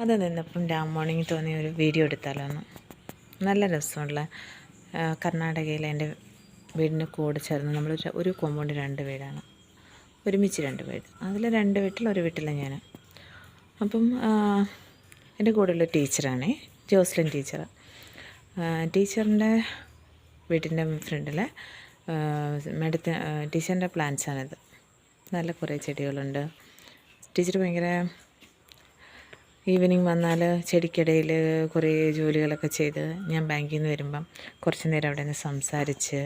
അത് നിന്നപ്പം മോർണിംഗ് തോന്നിയ ഒരു വീഡിയോ എടുത്താലോ എന്ന്. നല്ല രസമുള്ള കർണാടകയിലെ എൻ്റെ വീടിന് കൂടെ ചേർന്ന് നമ്മൾ ഒരു കോമ്പൗണ്ട് 2 വീടാണ്, ഒരുമിച്ച് 2 വീട്. അതിൽ 2 വീട്ടിൽ ഒരു വീട്ടിലെ ഞാൻ. അപ്പം എൻ്റെ കൂടെയുള്ള ടീച്ചറാണേ, ജോസ്ലിൻ ടീച്ചർ. ടീച്ചറിൻ്റെ വീട്ടിൻ്റെ ഫ്രണ്ടിൽ ടീച്ചറിൻ്റെ പ്ലാന്റ്സാണിത്. നല്ല കുറേ ചെടികളുണ്ട്. ടീച്ചർ ഭയങ്കര ഈവനിങ് വന്നാൽ ചെടിക്കിടയിൽ കുറേ ജോലികളൊക്കെ ചെയ്ത് ഞാൻ ബാങ്കിൽ നിന്ന് വരുമ്പം കുറച്ച് നേരം അവിടെ നിന്ന് സംസാരിച്ച്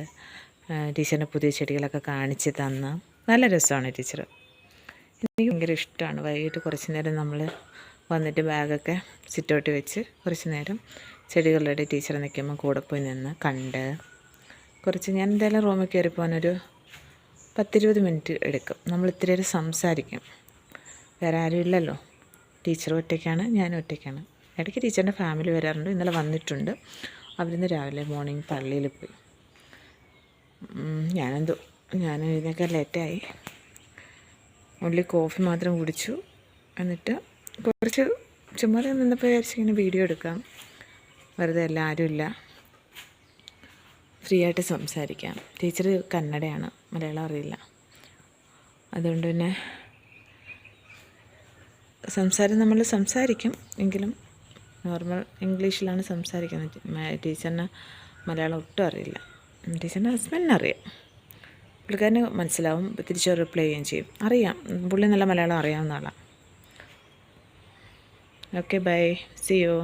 ടീച്ചറിൻ്റെ പുതിയ ചെടികളൊക്കെ കാണിച്ച് തന്ന് നല്ല രസമാണ് ടീച്ചർ. എനിക്ക് ഭയങ്കര ഇഷ്ടമാണ്. വൈകിട്ട് കുറച്ച് നേരം നമ്മൾ വന്നിട്ട് ബാഗൊക്കെ സിറ്റൗട്ട് വെച്ച് കുറച്ച് നേരം ചെടികളുടെ ടീച്ചർ നിൽക്കുമ്പോൾ കൂടെ പോയി നിന്ന് കണ്ട് കുറച്ച് ഞാൻ എന്തായാലും റൂമിൽ കയറി പോകാനൊരു 10-20 മിനിറ്റ് എടുക്കും. നമ്മൾ ഇത്തിരി നേരം സംസാരിക്കും. വേറെ ആരും ഇല്ലല്ലോ, ടീച്ചർ ഒറ്റയ്ക്കാണ്, ഞാനും ഒറ്റയ്ക്കാണ്. ഇടയ്ക്ക് ടീച്ചറിൻ്റെ ഫാമിലി വരാറുണ്ട്. ഇന്നലെ വന്നിട്ടുണ്ട്. അവരിന്ന് രാവിലെ മോർണിംഗ് പള്ളിയിൽ പോയി. ഞാൻ ഇതിനൊക്കെ ലേറ്റായി. ഉള്ളി കോഫി മാത്രം കുടിച്ചു. എന്നിട്ട് കുറച്ച് ചുമ്മാ നിന്നപ്പോൾ വിചാരിച്ച് ഇങ്ങനെ വീഡിയോ എടുക്കാം. വെറുതെ എല്ലാവരും ഇല്ല, ഫ്രീ ആയിട്ട് സംസാരിക്കാം. ടീച്ചർ കന്നഡയാണ്, മലയാളം അറിയില്ല. അതുകൊണ്ട് പിന്നെ നമ്മൾ സംസാരിക്കും, എങ്കിലും നോർമൽ ഇംഗ്ലീഷിലാണ് സംസാരിക്കുന്നത്. ടീച്ചറിന് മലയാളം ഒട്ടും അറിയില്ല. ടീച്ചറിൻ്റെ ഹസ്ബൻഡിന് അറിയാം, പുള്ളിക്കാരന് മനസ്സിലാവും, തിരിച്ച് റിപ്ലൈ ചെയ്യുകയും ചെയ്യും. അറിയാം, പുള്ളി നല്ല മലയാളം അറിയാവുന്ന ആളാണ്. Okay, bye, see U.